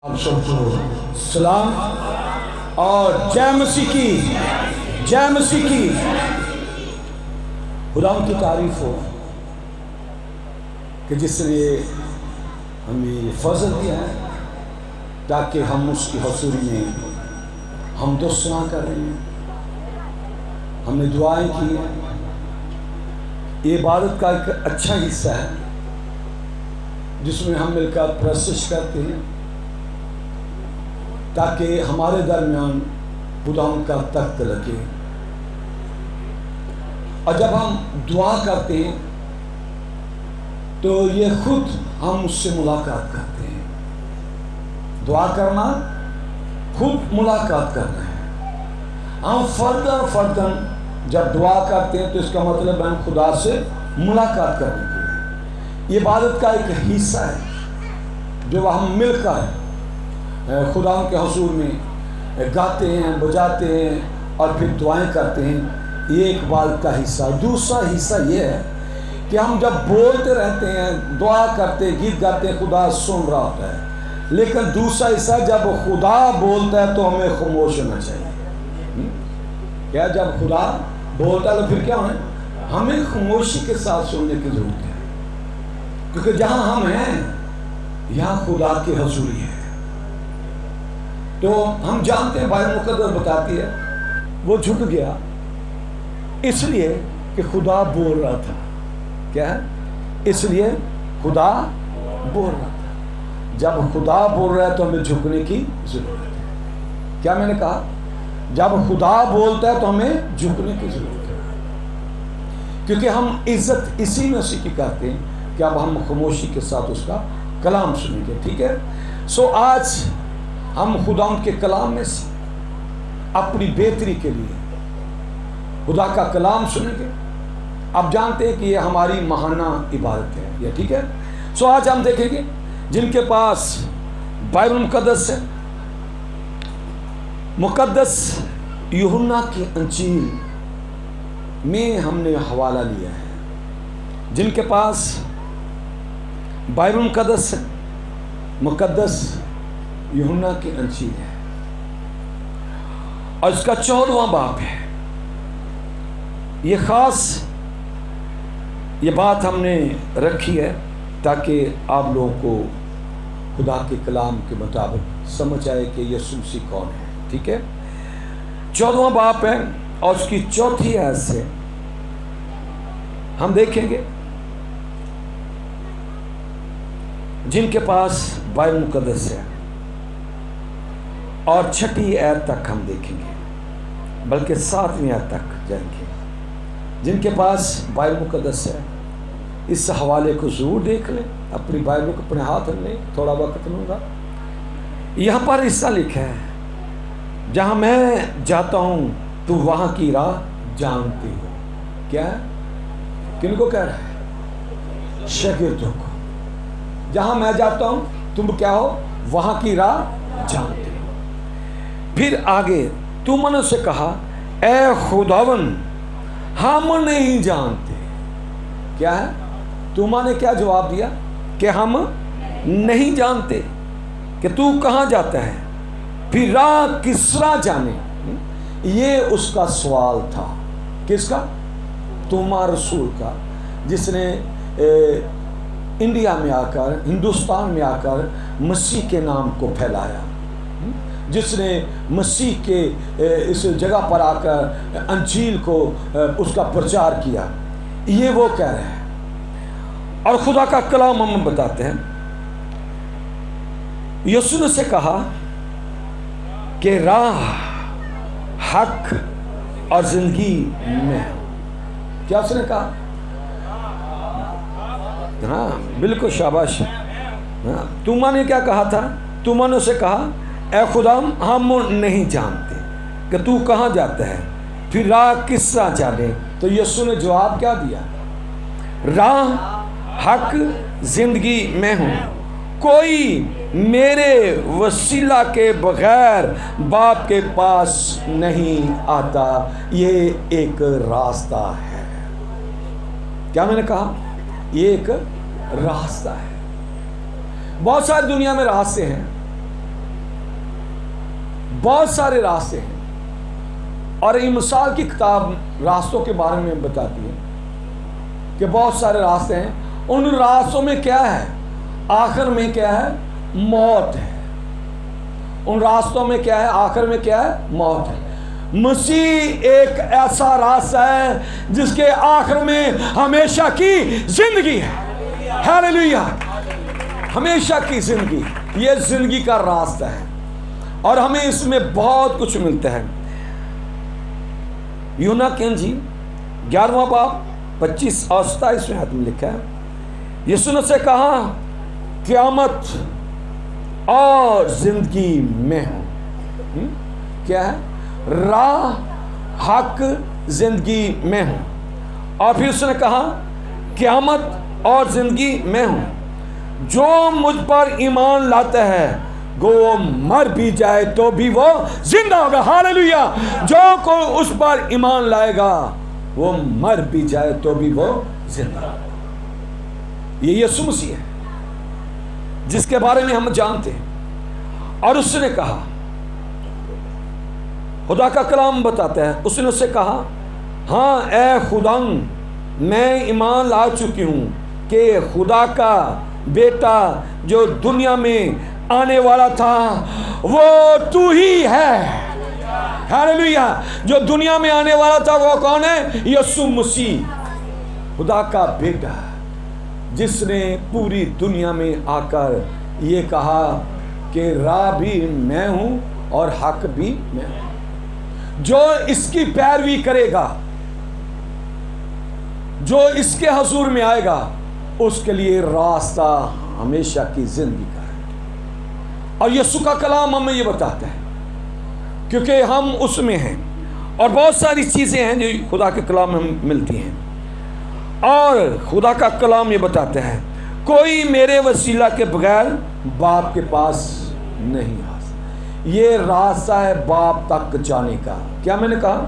آپ سب کو سلام اور جے مسیح کی خدا کی تعریف ہو کہ جس نے ہمیں یہ فضل دیا ہے تاکہ ہم اس کی حضوری میں حمد و ثنا کر رہے ہیں. ہم نے دعائیں کی ہیں. یہ عبادت کا ایک اچھا حصہ ہے جس میں ہم مل کر پرستش کرتے ہیں تاکہ ہمارے درمیان خدا کا تخت لگے. اور جب ہم دعا کرتے ہیں تو یہ خود ہم اس سے ملاقات کرتے ہیں. دعا کرنا خود ملاقات کرنا ہے. ہم فرداً جب دعا کرتے ہیں تو اس کا مطلب ہم خدا سے ملاقات کرنے کے لیے. یہ عبادت کا ایک حصہ ہے جو ہم مل کر خدا کے حضور میں گاتے ہیں, بجاتے ہیں اور پھر دعائیں کرتے ہیں. یہ ایک عبادت کا حصہ. دوسرا حصہ یہ ہے کہ ہم جب بولتے رہتے ہیں, دعا کرتے, گیت گاتے ہیں, خدا سن رہا ہوتا ہے. لیکن دوسرا حصہ جب خدا بولتا ہے تو ہمیں خاموش ہونا چاہیے. کیا جب خدا بولتا ہے تو پھر کیا ہونا ہے؟ ہمیں خاموشی کے ساتھ سننے کی ضرورت ہے, کیونکہ جہاں ہم ہیں یہاں خدا کی حضوری ہے. تو ہم جانتے ہیں, بائبل مقدس بتاتی ہے وہ جھک گیا اس لیے کہ خدا بول رہا تھا. کیا ہے؟ اس لیے خدا بول رہا تھا. جب خدا بول رہا ہے تو ہمیں جھکنے کی ضرورت ہے. کیا میں نے کہا؟ جب خدا بولتا ہے تو ہمیں جھکنے کی ضرورت ہے, کیونکہ ہم عزت اسی مسیح کی کرتے ہیں کہ اب ہم خاموشی کے ساتھ اس کا کلام سنیں گے. ٹھیک ہے. آج ہم خدا کے کلام میں سے اپنی بہتری کے لیے خدا کا کلام سنیں گے. اب جانتے ہیں کہ یہ ہماری ماہانہ عبادت ہے یہ. ٹھیک ہے. آج ہم دیکھیں گے جن کے پاس بائبل مقدس ہے, مقدس یوحنا کی انجیل میں ہم نے حوالہ لیا ہے. جن کے پاس بائبل مقدس ہے, مقدس یوحنا کی انجیل ہے اور اس کا 14واں باب ہے. یہ خاص یہ بات ہم نے رکھی ہے تاکہ آپ لوگوں کو خدا کے کلام کے مطابق سمجھ آئے کہ یسوع مسیح کون ہے. ٹھیک ہے. 14واں باب ہے اور اس کی 4تھی آیت سے ہم دیکھیں گے جن کے پاس بائبل مقدس ہے, اور 6ٹھی آیت تک ہم دیکھیں گے, بلکہ 7ویں آیت تک جائیں گے. جن کے پاس بائبل مقدس ہے اس حوالے کو ضرور دیکھ لیں. اپنی بائبل کو اپنے ہاتھ میں لیں. تھوڑا وقت لوں گا. یہاں پر حصہ لکھا ہے, جہاں میں جاتا ہوں تو وہاں کی راہ جانتی ہو. کیا ہے؟ کن کو کہہ رہا ہے؟ شاگردوں کو. جہاں میں جاتا ہوں تم کیا ہو؟ وہاں کی راہ جانتے ہو. پھر آگے تو من سے کہا اے خداون ہم نہیں جانتے. کیا ہے؟ تم نے کیا جواب دیا؟ کہ ہم نہیں جانتے کہ تو کہاں جاتا ہے, پھر راہ کس راہ جانے. یہ اس کا سوال تھا. کس کا؟ توما رسول کا, جس نے انڈیا میں آ کر, ہندوستان میں آ کر مسیح کے نام کو پھیلایا, جس نے مسیح کے اس جگہ پر آ کر انجیل کو اس کا پرچار کیا. یہ وہ کہہ رہے ہیں. اور خدا کا کلام ہم بتاتے ہیں یسوع نے سے کہا کہ راہ, حق اور زندگی میں. کیا اس نے کہا؟ ہاں بالکل, شاباش. تم نے کیا کہا تھا؟ تم نے اسے کہا اے خدا ہم نہیں جانتے کہ تو کہاں جاتا ہے, پھر راہ کس راہ جانے. تو یسوع نے جواب کیا دیا؟ راہ, حق, زندگی میں ہوں. کوئی میرے وسیلہ کے بغیر باپ کے پاس نہیں آتا. یہ ایک راستہ ہے. کیا میں نے کہا؟ یہ ایک راستہ ہے. بہت ساری دنیا میں راستے ہیں, بہت سارے راستے ہیں، اور یہ مثال کی کتاب راستوں کے بارے میں بتاتی ہے کہ بہت سارے راستے ہیں، ان راستوں میں کیا ہے؟ آخر میں کیا ہے؟ موت ہے۔ ان راستوں میں کیا ہے؟ آخر میں کیا ہے؟ موت ہے۔ مسیح ایک ایسا راستہ ہے جس کے آخر میں ہمیشہ کی زندگی ہے۔ ہیلیلویا، ہمیشہ کی زندگی، یہ زندگی کا راستہ ہے، اور ہمیں اس میں بہت کچھ ملتا ہے۔ یونا کی انجیل 11واں باب 25 اور 27 میں لکھا ہے، یسوع نے سے کہا قیامت اور زندگی میں ہوں۔ کیا ہے؟ راہ، حق، زندگی میں ہوں۔ اور پھر اس نے کہا قیامت اور زندگی میں ہوں، جو مجھ پر ایمان لاتا ہے گو وہ مر بھی جائے تو بھی وہ زندہ ہوگا۔ ہاللیلویا، جو کوئی اس پر ایمان لائے گا وہ مر بھی جائے تو بھی وہ زندہ ہوگا۔ یہ یسوع مسیح ہے جس کے بارے میں ہم جانتے ہیں۔ اور اس نے کہا، خدا کا کلام بتاتا ہے، اس نے اس سے کہا ہاں اے خداوند، میں ایمان لا چکی ہوں کہ خدا کا بیٹا جو دنیا میں آنے والا تھا وہ تو ہی ہے۔ ہاللیلویا، جو دنیا میں آنے والا تھا وہ کون ہے؟ یسوع مسیح، خدا کا بیٹا، جس نے پوری دنیا میں آ کر یہ کہا کہ راہ بھی میں ہوں اور حق بھی میں ہوں۔ جو اس کی پیروی کرے گا، جو اس کے حضور میں آئے گا، اس کے لیے راستہ ہمیشہ کی زندگی کا ہے۔ اور یسوع کا کلام ہمیں یہ بتاتا ہے، کیونکہ ہم اس میں ہیں، اور بہت ساری چیزیں ہیں جو خدا کے کلام میں ملتی ہیں۔ اور خدا کا کلام یہ بتاتا ہے کوئی میرے وسیلہ کے بغیر باپ کے پاس نہیں آ سکتا۔ یہ راستہ ہے باپ تک جانے کا۔ کیا میں نے کہا؟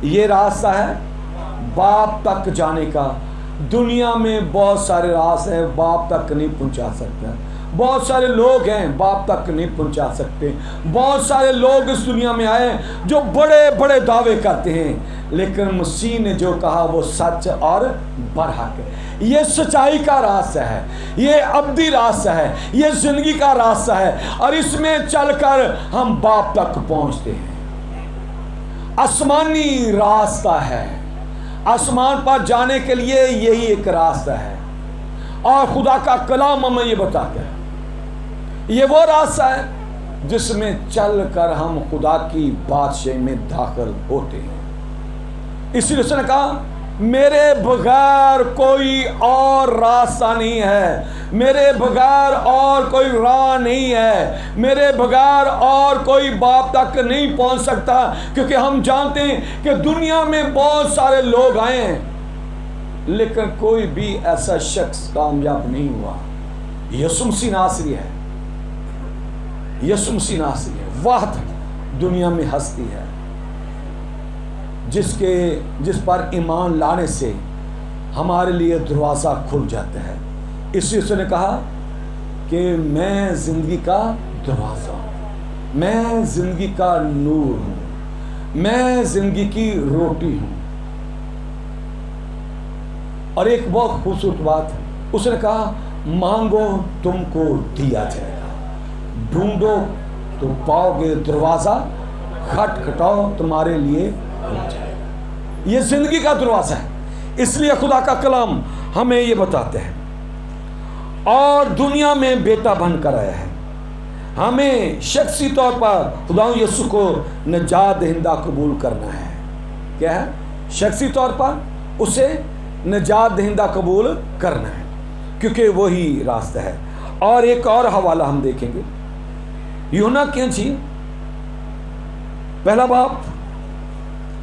یہ راستہ ہے باپ تک جانے کا۔ دنیا میں بہت سارے راستے ہیں، باپ تک نہیں پہنچا سکتا۔ بہت سارے لوگ ہیں باپ تک نہیں پہنچا سکتے۔ بہت سارے لوگ اس دنیا میں آئے جو بڑے بڑے دعوے کرتے ہیں، لیکن مسیح نے جو کہا وہ سچ اور برحق ہے۔ یہ سچائی کا راستہ ہے، یہ ابدی راستہ ہے، یہ زندگی کا راستہ ہے، اور اس میں چل کر ہم باپ تک پہنچتے ہیں۔ آسمانی راستہ ہے، آسمان پر جانے کے لیے یہی ایک راستہ ہے، اور خدا کا کلام ہمیں یہ بتاتا ہے یہ وہ راستہ ہے جس میں چل کر ہم خدا کی بادشاہی میں داخل ہوتے ہیں۔ اسی لیے اس نے کہا میرے بغیر کوئی اور راستہ نہیں ہے، میرے بغیر اور کوئی راہ نہیں ہے، میرے بغیر اور کوئی باپ تک نہیں پہنچ سکتا، کیونکہ ہم جانتے ہیں کہ دنیا میں بہت سارے لوگ آئے ہیں لیکن کوئی بھی ایسا شخص کامیاب نہیں ہوا۔ یسوع مسیح ناصری ہے، یسوع مسیح ناصری ہے، واحد دنیا میں ہستی ہے جس پر ایمان لانے سے ہمارے لیے دروازہ کھل جاتا ہے۔ اس لیے اس نے کہا کہ میں زندگی کا دروازہ ہوں، میں زندگی کا نور ہوں، میں زندگی کی روٹی ہوں۔ اور ایک بہت خوبصورت بات ہے، اس نے کہا مانگو تم کو دیا جائے گا، ڈھونڈو تو پاؤ گے، دروازہ کھٹکھٹاؤ تمہارے لیے کھل جائے گا۔ یہ زندگی کا دروازہ ہے، اس لیے خدا کا کلام ہمیں یہ بتاتے ہیں۔ اور دنیا میں بیٹا بن کر آیا ہے، ہمیں شخصی طور پر خدا یسوع کو نجات دہندہ قبول کرنا ہے۔ کیا ہے؟ شخصی طور پر اسے نجات دہندہ قبول کرنا ہے، کیونکہ وہی راستہ ہے۔ اور ایک اور حوالہ ہم دیکھیں گے، یوحنا کی انجیل 1 باب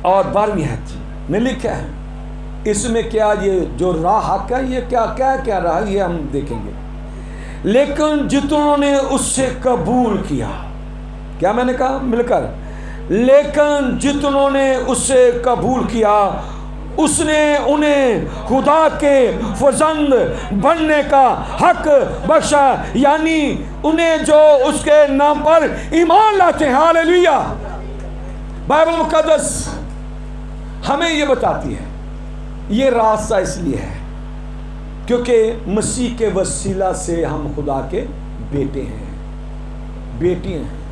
اور 12ویں آیت میں لکھا ہے، اس میں کیا یہ جو راہ حق ہے یہ کیا رہا یہ ہم دیکھیں گے۔ لیکن جتنوں نے اس سے قبول کیا، کیا میں نے کہا مل کر، لیکن جتنوں نے اس سے قبول کیا اس نے انہیں خدا کے فرزند بننے کا حق بخشا، یعنی انہیں جو اس کے نام پر ایمان لاتے ہیں۔ ہاللیلویا۔ بائبل مقدس ہمیں یہ بتاتی ہے، یہ راستہ اس لیے ہے کیونکہ مسیح کے وسیلہ سے ہم خدا کے بیٹے ہیں، بیٹی ہیں۔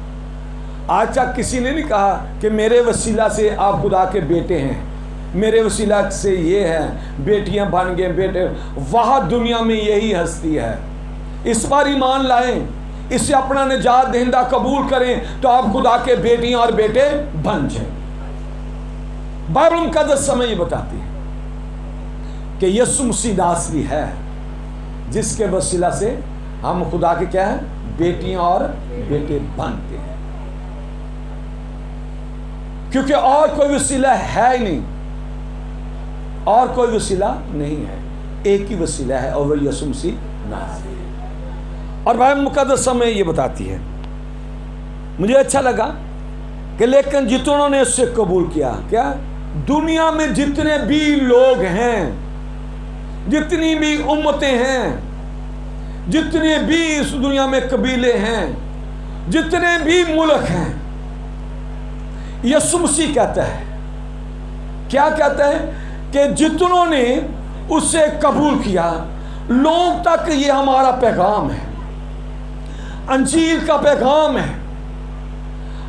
آج تک کسی نے نہیں کہا کہ میرے وسیلہ سے آپ خدا کے بیٹے ہیں، میرے وسیلہ سے یہ ہے، بیٹیاں بن گئے بیٹے۔ وہاں دنیا میں یہی ہستی ہے۔ اس پر ایمان لائیں، اسے اپنا نجات دہندہ قبول کریں تو آپ خدا کے بیٹیاں اور بیٹے بن جائیں۔ بائبل مقدس ہمیں یہ بتاتی ہے کہ یسوع مسیح اصلی ہے جس کے وسیلہ سے ہم خدا کے کیا ہیں؟ بیٹیاں اور بیٹے بنتے ہیں، کیونکہ اور کوئی وسیلہ ہے ہی نہیں، اور کوئی وسیلہ نہیں ہے، ایک ہی وسیلہ ہے اور وہ یسوع مسیح ناصری ہے۔ اور بائبل مقدس ہمیں یہ بتاتی ہے، مجھے اچھا لگا کہ لیکن جتنوں نے اس سے قبول کیا، کیا دنیا میں جتنے بھی لوگ ہیں، جتنی بھی امتیں ہیں، جتنے بھی اس دنیا میں قبیلے ہیں، جتنے بھی ملک ہیں، یسوع مسیح کہتا ہے، کیا کہتا ہے کہ جتنوں نے اسے قبول کیا، لوگ تک یہ ہمارا پیغام ہے، انجیل کا پیغام ہے۔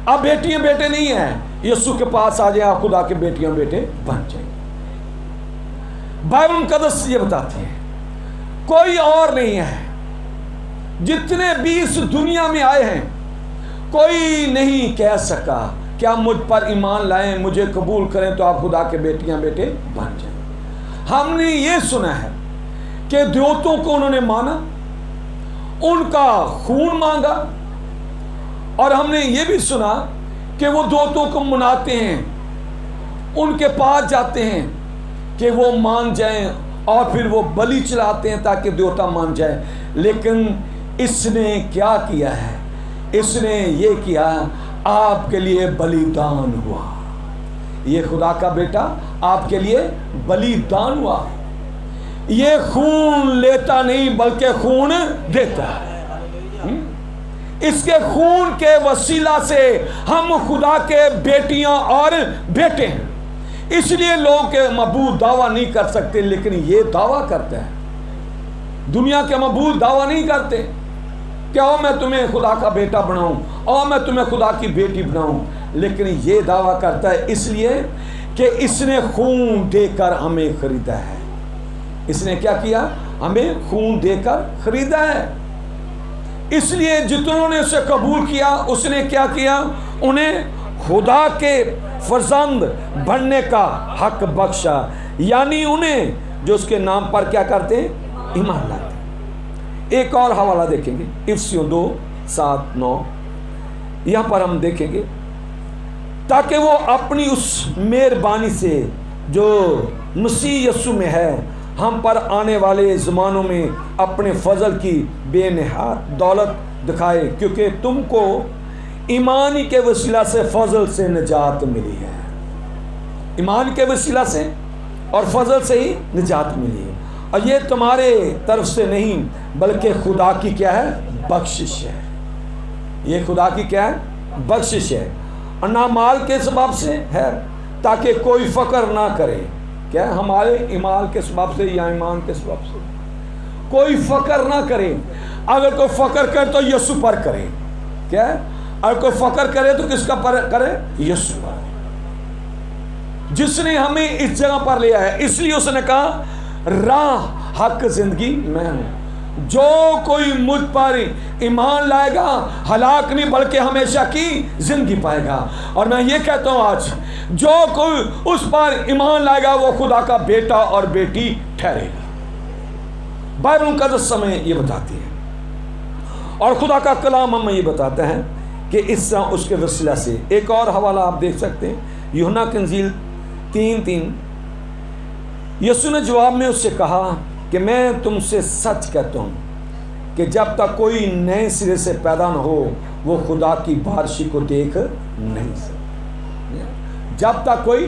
اب بیٹیاں بیٹے نہیں ہیں، یسوع کے پاس آ جائیں، آپ خدا کے بیٹیاں بیٹے بن جائیں۔ بائبل مقدس یہ بتاتی ہے کوئی اور نہیں ہے، جتنے بھی اس دنیا میں آئے ہیں کوئی نہیں کہہ سکا کہ آپ مجھ پر ایمان لائیں، مجھے قبول کریں تو آپ خدا کے بیٹیاں بیٹے بن جائیں۔ ہم نے یہ سنا ہے کہ دیوتوں کو انہوں نے مانا، ان کا خون مانگا، اور ہم نے یہ بھی سنا کہ وہ دیوتوں کو مناتے ہیں، ان کے پاس جاتے ہیں کہ وہ مان جائیں، اور پھر وہ بلی چلاتے ہیں تاکہ دیوتا مان جائے۔ لیکن اس نے کیا کیا ہے؟ اس نے یہ کیا، آپ کے لیے بلیدان ہوا، یہ خدا کا بیٹا آپ کے لیے بلیدان ہوا۔ یہ خون لیتا نہیں بلکہ خون دیتا ہے۔ اس کے خون کے وسیلہ سے ہم خدا کے بیٹیاں اور بیٹے ہیں۔ اس لیے لوگ کے معبود دعویٰ نہیں کر سکتے، لیکن یہ دعویٰ کرتا ہے۔ دنیا کے معبود دعویٰ نہیں کرتے کہ او میں تمہیں خدا کا بیٹا بناؤں، او میں تمہیں خدا کی بیٹی بناؤں، لیکن یہ دعویٰ کرتا ہے اس لیے کہ اس نے خون دے کر ہمیں خریدا ہے۔ اس نے کیا کیا؟ ہمیں خون دے کر خریدا ہے۔ اس لیے جتنوں نے اسے قبول کیا، اس نے کیا کیا؟ انہیں خدا کے فرزند بننے کا حق بخشا، یعنی انہیں جو اس کے نام پر کیا کرتے ہیں؟ ایمان لاتے ہیں۔ ایک اور حوالہ دیکھیں گے، افسیوں 2:7-9، یہاں پر ہم دیکھیں گے تاکہ وہ اپنی اس مہربانی سے جو مسیح یسوع میں ہے ہم پر آنے والے زمانوں میں اپنے فضل کی بے نہایت دولت دکھائے، کیونکہ تم کو ایمانی کے وسیلہ سے فضل سے نجات ملی ہے۔ ایمان کے وسیلہ سے اور فضل سے ہی نجات ملی ہے، اور یہ تمہارے طرف سے نہیں بلکہ خدا کی کیا ہے؟ بخشش ہے۔ یہ خدا کی کیا ہے؟ بخشش ہے، اور نہ مال کے سبب سے ہے تاکہ کوئی فخر نہ کرے۔ کیا ہمارے ایمان کے سبب سے یا ایمان کے سبب سے؟ کوئی فخر نہ کرے۔ اگر کوئی فخر کرے تو یسوع پر کرے۔ کیا ہے؟ اگر کوئی فخر کرے تو کس کا پر کرے؟ یسوع پر، جس نے ہمیں اس جگہ پر لیا ہے۔ اس لیے اس نے کہا راہ حق زندگی میں ہوں، جو کوئی مجھ پر ایمان لائے گا ہلاک نہیں بلکہ ہمیشہ کی زندگی پائے گا۔ اور میں یہ کہتا ہوں آج جو کوئی اس پر ایمان لائے گا وہ خدا کا بیٹا اور بیٹی ٹھہرے گا۔ بائبل مقدس ہمیں یہ بتاتی ہے، اور خدا کا کلام ہمیں یہ بتاتا ہے کہ اس طرح اس کے وسیلہ سے۔ ایک اور حوالہ آپ دیکھ سکتے ہیں، یوحنا کی انجیل 3:3، یسوع نے جواب میں اس سے کہا کہ میں تم سے سچ کہتا ہوں کہ جب تک کوئی نئے سرے سے پیدا نہ ہو وہ خدا کی بارشی کو دیکھ نہیں سکتا۔ جب تک کوئی